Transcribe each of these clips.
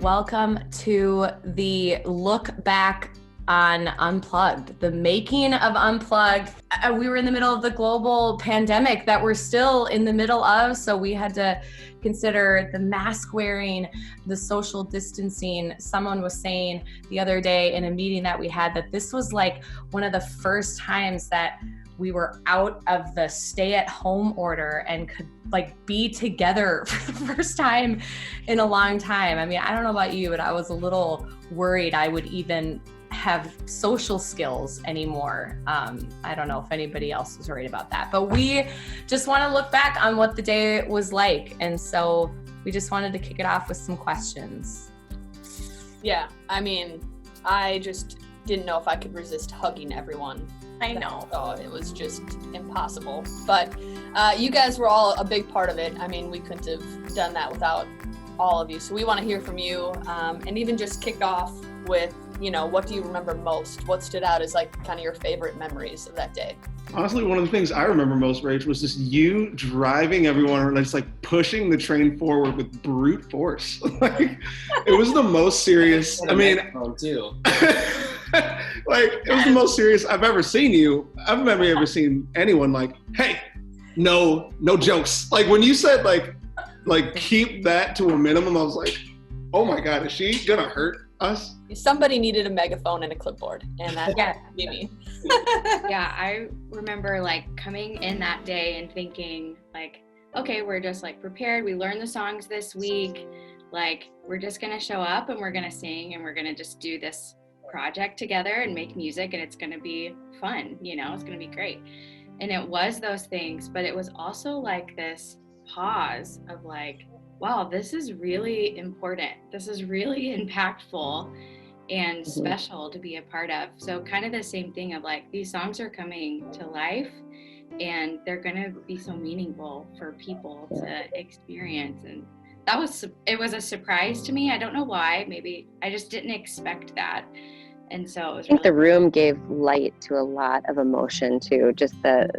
Welcome to the look back on Unplugged, the making of Unplugged. We were in the middle of the global pandemic that we're still in the middle of, so we had to consider the mask wearing, the social distancing. Someone was saying the other day in a meeting that we had that this was like one of the first times that we were out of the stay-at-home order and could like be together for the first time in a long time. I mean, I don't know about you, but I was a little worried I would even have social skills anymore. I don't know if anybody else was worried about that, but we just want to look back on what the day was like. And so we just wanted to kick it off with some questions. Yeah, I mean, I just didn't know if I could resist hugging everyone. I know. Oh, it was just impossible. But you guys were all a big part of it. I mean, we couldn't have done that without all of you. So we want to hear from you, and even just kick off with, you know, what do you remember most? What stood out as like kind of your favorite memories of that day? Honestly, one of the things I remember most, Rach, was just you driving everyone and just like pushing the train forward with brute force. Like, it was the most serious. I mean, too. Like, it was the most serious I've ever seen you. I've never ever seen anyone like, hey, no jokes. Like when you said like keep that to a minimum, I was like, oh my God, is she gonna hurt us? Somebody needed a megaphone and a clipboard, and that happened to be me. Yeah, I remember like coming in that day and thinking like, okay, we're just like prepared. We learned the songs this week. Like, we're just gonna show up and we're gonna sing and we're gonna just do this project together and make music, and it's gonna be fun, you know, it's gonna be great. And it was those things, but it was also like this pause of like, wow, this is really important. This is really impactful and special to be a part of. So kind of the same thing of like, these songs are coming to life and they're gonna be so meaningful for people to experience. And it was a surprise to me. I don't know why, maybe I just didn't expect that. And so it was I think the room gave light to a lot of emotion too. Just the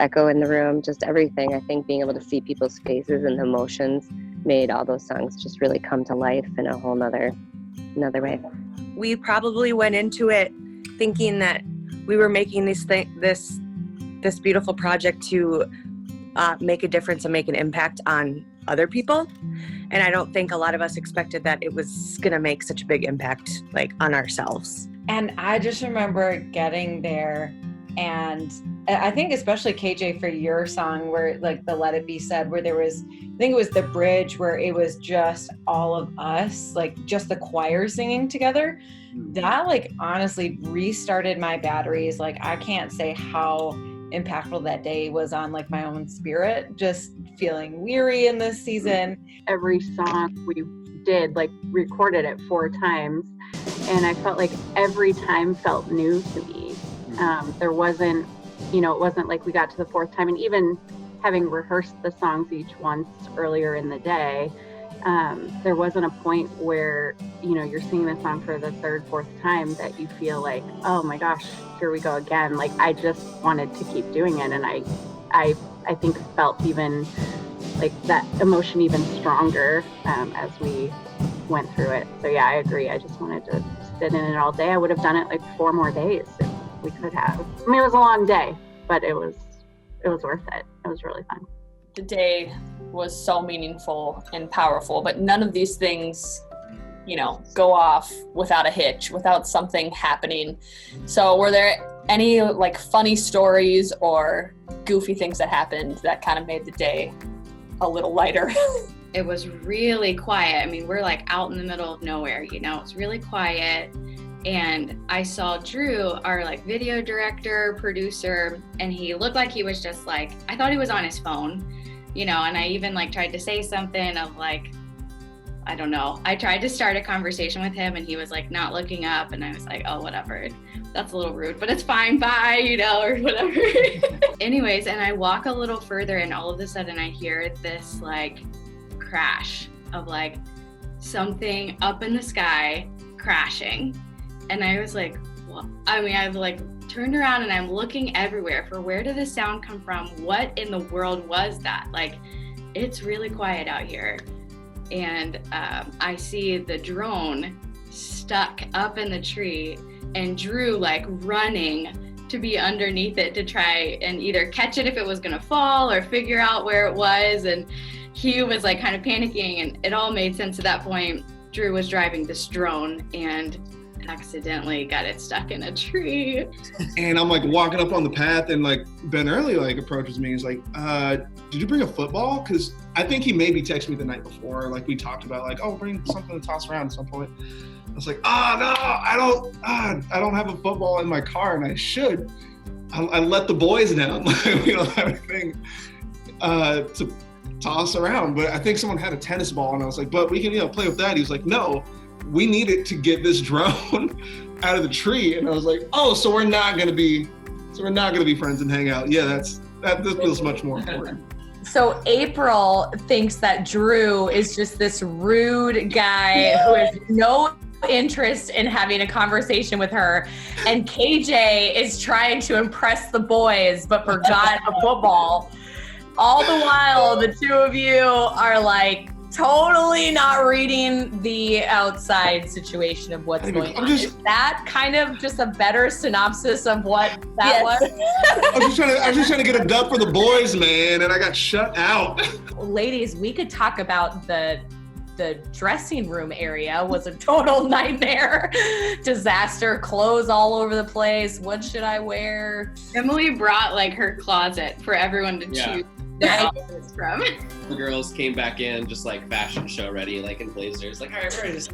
echo in the room, just everything. I think being able to see people's faces and the emotions made all those songs just really come to life in a whole another way. We probably went into it thinking that we were making this beautiful project to make a difference and make an impact on other people. And I don't think a lot of us expected that it was going to make such a big impact like on ourselves. And I just remember getting there, and I think especially KJ for your song where like the Let It Be said, where there was, I think it was the bridge where it was just all of us, like just the choir singing together. That like honestly restarted my batteries. Like I can't say how impactful that day was on like my own spirit, just feeling weary in this season. Every song we did, like recorded it 4 times, and I felt like every time felt new to me. There wasn't, you know, it wasn't like we got to the 4th time, and even having rehearsed the songs each once earlier in the day, there wasn't a point where, you know, you're singing the song for the 3rd, 4th time that you feel like, oh my gosh, here we go again. Like I just wanted to keep doing it, and I think felt even like that emotion even stronger as we went through it. So yeah, I agree. I just wanted to sit in it all day. I would have done it like 4 more days if we could have. I mean, it was a long day, but it was worth it. It was really fun. The day was so meaningful and powerful, but none of these things, you know, go off without a hitch, without something happening. So were there any like funny stories or goofy things that happened that kind of made the day a little lighter? It was really quiet. I mean, we're like out in the middle of nowhere, you know, it's really quiet. And I saw Drew, our like video director, producer, and he looked like he was just like, I thought he was on his phone, you know, and I even like tried to say something of like, I don't know. I tried to start a conversation with him and he was like not looking up, and I was like, oh, whatever. That's a little rude, but it's fine. Bye, you know, or whatever. Anyways, and I walk a little further and all of a sudden I hear this like crash of like something up in the sky crashing. And I was like, well, I mean, I've like turned around and I'm looking everywhere for where did the sound come from? What in the world was that? Like, it's really quiet out here. And I see the drone stuck up in the tree and Drew like running to be underneath it to try and either catch it if it was gonna fall or figure out where it was. And he was like kind of panicking, and it all made sense at that point. Drew was driving this drone and accidentally got it stuck in a tree. And I'm like walking up on the path, and like Ben Early like approaches me. He's like, did you bring a football? Because I think he maybe texted me the night before. Like we talked about like, oh, bring something to toss around at some point. I was like, oh no, I don't have a football in my car, and I should. I let the boys down. We don't have anything to toss around. But I think someone had a tennis ball, and I was like, but we can play with that. He was like, no, we need it to get this drone out of the tree. And I was like, oh, so we're not gonna be friends and hang out. Yeah, this feels much more important. So April thinks that Drew is just this rude guy who has no interest in having a conversation with her, and KJ is trying to impress the boys but forgot a football. All the while, the two of you are like totally not reading the outside situation of what's going on. Is that kind of just a better synopsis of what that was? I was just trying to get a dub for the boys, man, and I got shut out. Ladies, we could talk about the dressing room area was a total nightmare. Disaster, clothes all over the place. What should I wear? Emily brought like her closet for everyone to choose their outfits from. The girls came back in just like fashion show ready, like in blazers. Like, all right, we're just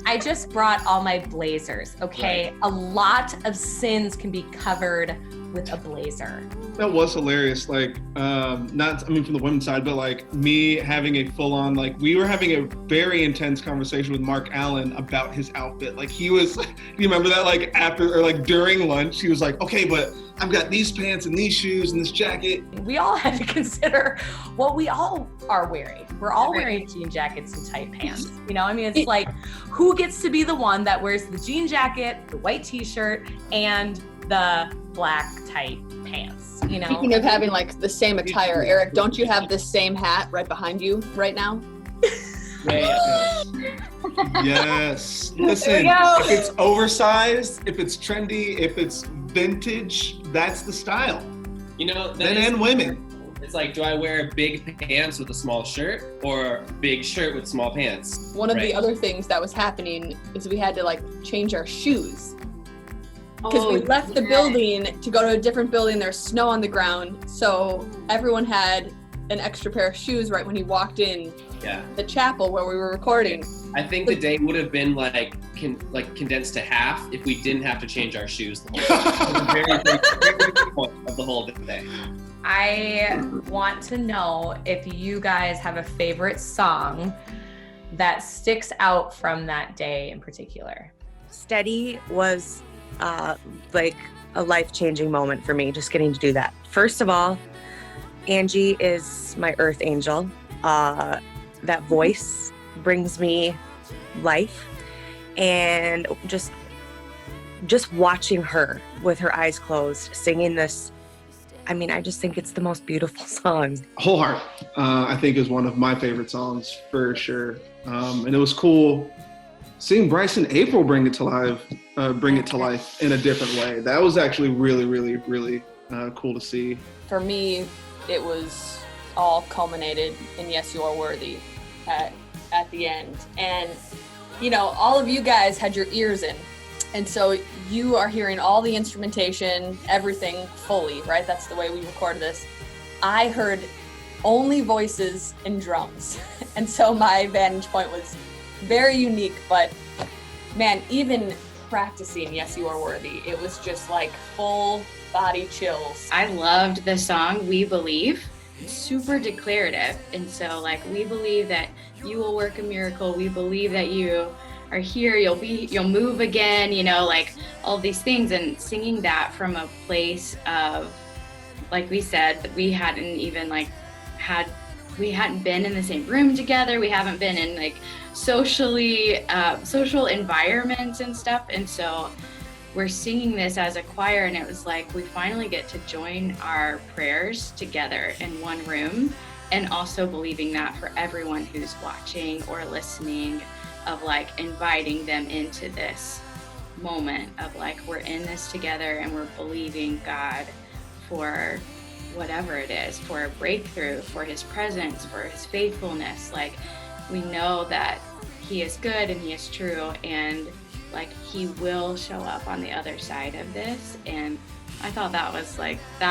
I just brought all my blazers, okay? Right. A lot of sins can be covered with a blazer. That was hilarious. Like, from the women's side, but like me having a full-on, like we were having a very intense conversation with Mark Allen about his outfit. Like he was, do you remember that? Like after or like during lunch, he was like, okay, but I've got these pants and these shoes and this jacket. We all had to consider what we all are wearing. We're all wearing jean jackets and tight pants. It's like, who gets to be the one that wears the jean jacket, the white t-shirt, and the black tight pants, Speaking of having like the same attire, Eric, don't you have the same hat right behind you right now? Yes. Listen, if it's oversized, if it's trendy, if it's vintage, that's the style. Men and women. It's like, do I wear big pants with a small shirt or big shirt with small pants? One of the other things that was happening is we had to like change our shoes. Because we left the building to go to a different building. There's snow on the ground. So everyone had an extra pair of shoes right when he walked in the chapel where we were recording. I think the day would have been condensed to half if we didn't have to change our shoes the whole day. Very point of the whole day. I want to know if you guys have a favorite song that sticks out from that day in particular. Steady was like a life-changing moment for me, just getting to do that. First of all, Angie is my earth angel. That voice brings me life, and just watching her with her eyes closed singing this, I just think it's the most beautiful song. Whole Heart, I think, is one of my favorite songs for sure. And it was cool seeing Bryce and April bring it to life in a different way. That was actually really, really, really cool to see. For me, it was all culminated in Yes, You Are Worthy at the end. And, all of you guys had your ears in. And so you are hearing all the instrumentation, everything fully, right? That's the way we recorded this. I heard only voices and drums. And so my vantage point was very unique, but man, even practicing Yes, You Are Worthy, it was just like full body chills. I loved the song We Believe. It's super declarative. And so like, we believe that you will work a miracle. We believe that you are here, you'll move again, like all these things, and singing that from a place of, like we said, that we hadn't even we hadn't been in the same room together. We haven't been in like social environments and stuff. And so we're singing this as a choir, and it was like we finally get to join our prayers together in one room and also believing that for everyone who's watching or listening, of like inviting them into this moment of like, we're in this together and we're believing God for whatever it is, for a breakthrough, for his presence, for his faithfulness. Like, we know that he is good and he is true, and like he will show up on the other side of this. And I thought that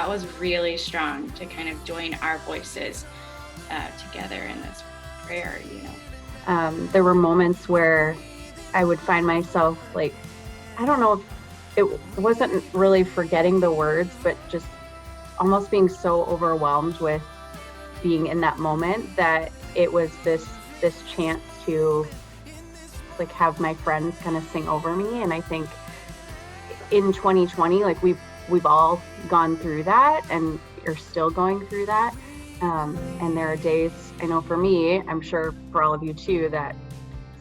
was really strong to kind of join our voices together in this prayer, you know. There were moments where I would find myself like, I don't know if it wasn't really forgetting the words, but just almost being so overwhelmed with being in that moment that it was this chance to like have my friends kind of sing over me. And I think in 2020, like we've all gone through that and are still going through that. And there are days, I know for me, I'm sure for all of you too, that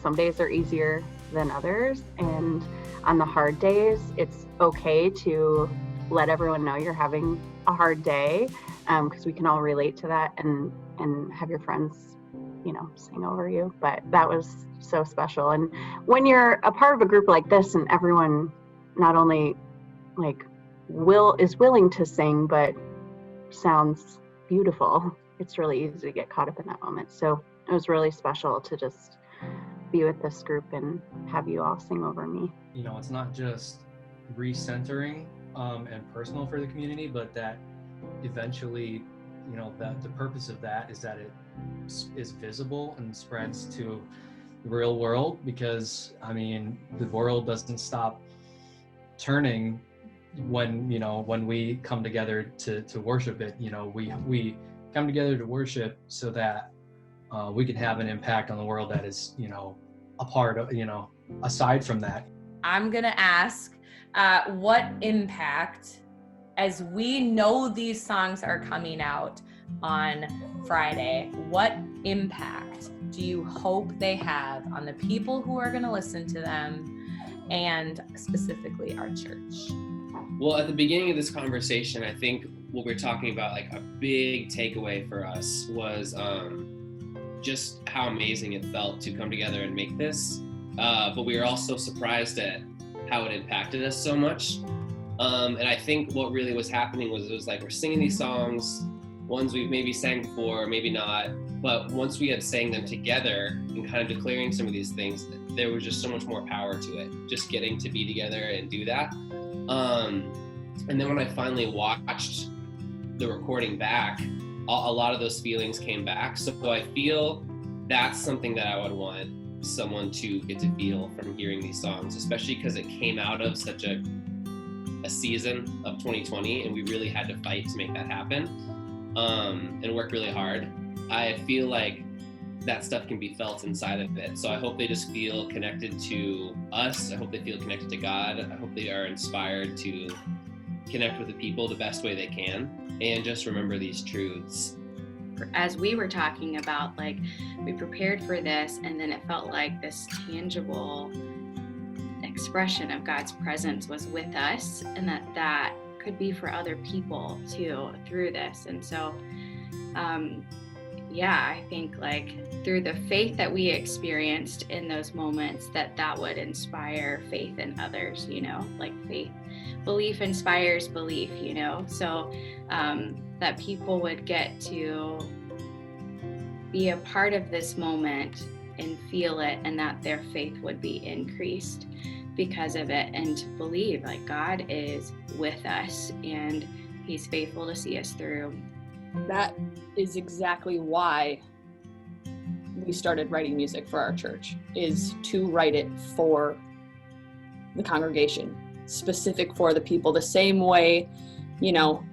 some days are easier than others. And on the hard days, it's okay to let everyone know you're having a hard day, because we can all relate to that and have your friends, you know, sing over you. But that was so special. And when you're a part of a group like this and everyone not only like is willing to sing, but sounds beautiful, it's really easy to get caught up in that moment. So it was really special to just be with this group and have you all sing over me. You know, it's not just recentering and personal for the community, but that eventually, you know, that the purpose of that is that it is visible and spreads to the real world, because I mean, the world doesn't stop turning when, you know, when we come together to worship it. You know, we come together to worship so that we can have an impact on the world that is, you know, a part of, you know, aside from that. I'm gonna ask, what impact, as we know these songs are coming out on Friday, what impact do you hope they have on the people who are gonna listen to them, and specifically our church? Well, at the beginning of this conversation, I think what we're talking about, like a big takeaway for us was just how amazing it felt to come together and make this. But we were also surprised at how it impacted us so much. And I think what really was happening was, it was like, we're singing these songs, ones we've maybe sang before, maybe not, but once we had sang them together and kind of declaring some of these things, there was just so much more power to it, just getting to be together and do that. And then when I finally watched the recording back, a lot of those feelings came back. So I feel that's something that I would want someone to get to feel from hearing these songs, especially because it came out of such a season of 2020, and we really had to fight to make that happen, and work really hard. I feel like that stuff can be felt inside of it. So I hope they just feel connected to us. I hope they feel connected to God. I hope they are inspired to connect with the people the best way they can, and just remember these truths. As we were talking about, like, we prepared for this, and then it felt like this tangible expression of God's presence was with us, and that could be for other people too through this. And so I think like through the faith that we experienced in those moments, that would inspire faith in others, you know, like belief inspires belief, you know, so that people would get to be a part of this moment and feel it, and that their faith would be increased because of it, and to believe like God is with us and he's faithful to see us through. That is exactly why we started writing music for our church, is to write it for the congregation, specific for the people, the same way, you know,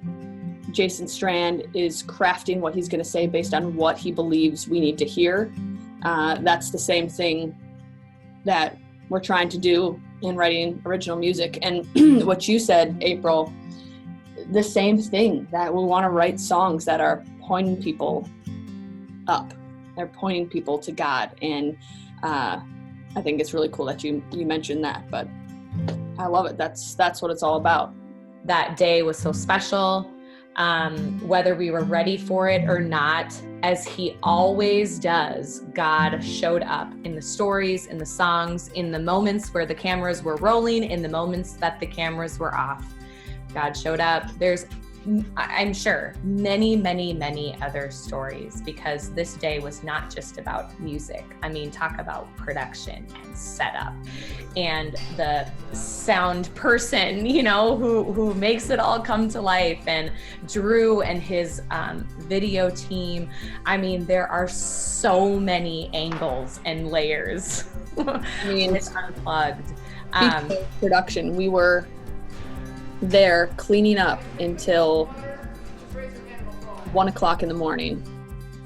Jason Strand is crafting what he's going to say based on what he believes we need to hear. That's the same thing that we're trying to do in writing original music. And what you said, April, the same thing, that we want to write songs that are pointing people up. They're pointing people to God. And I think it's really cool that you mentioned that, but I love it. That's what it's all about. That day was so special. Whether we were ready for it or not, as he always does, God showed up in the stories, in the songs, in the moments where the cameras were rolling, in the moments that the cameras were off. God showed up. There's, I'm sure, many, many, many other stories, because this day was not just about music. I mean, talk about production and setup and the sound person, you know, who makes it all come to life, and Drew and his video team. I mean, there are so many angles and layers. I mean, it's Unplugged. Production, we were there cleaning up until 1 o'clock in the morning,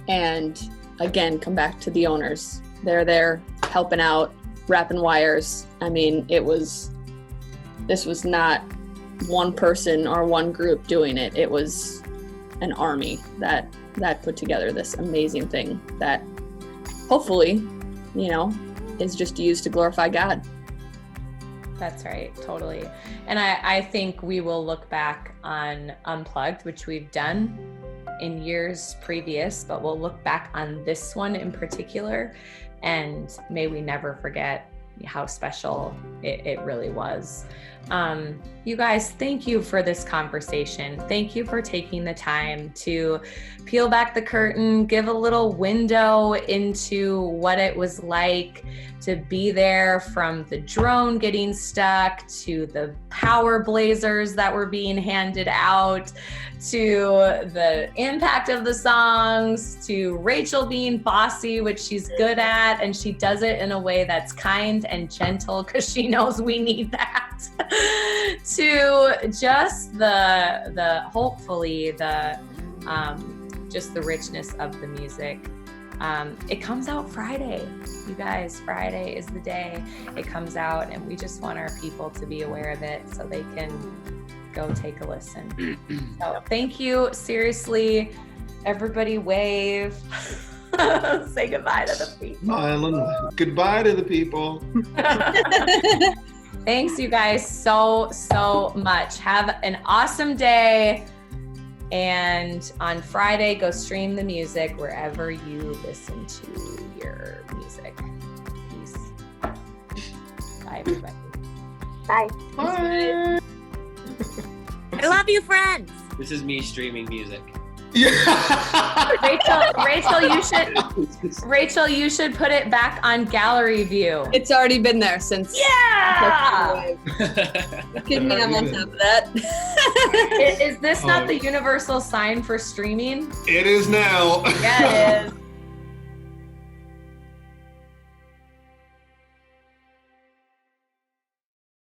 and again, come back to the owners. They're there helping out, wrapping wires. I mean, this was not one person or one group doing it. It was an army that put together this amazing thing that hopefully, you know, is just used to glorify God. That's right, totally. And I think we will look back on Unplugged, which we've done in years previous, but we'll look back on this one in particular, and may we never forget how special it really was. You guys, thank you for this conversation. Thank you for taking the time to peel back the curtain, give a little window into what it was like to be there, from the drone getting stuck to the power blazers that were being handed out, to the impact of the songs, to Rachel being bossy, which she's good at, and she does it in a way that's kind and gentle because she knows we need that, to just the hopefully the just the richness of the music. It comes out Friday, you guys. Friday is the day it comes out, and we just want our people to be aware of it so they can go take a listen. So thank you, seriously. Everybody wave. Say goodbye to the people. Island. Goodbye to the people. Thanks, you guys, so much. Have an awesome day. And on Friday, go stream the music wherever you listen to your music. Peace. Bye, everybody. Bye. Bye. I love you, friends. This is me streaming music. Yeah. Rachel, you should put it back on gallery view. It's already been there since. Yeah. Kidding me, I'm on top of that. Is this not the universal sign for streaming? It is now. Yeah, it is.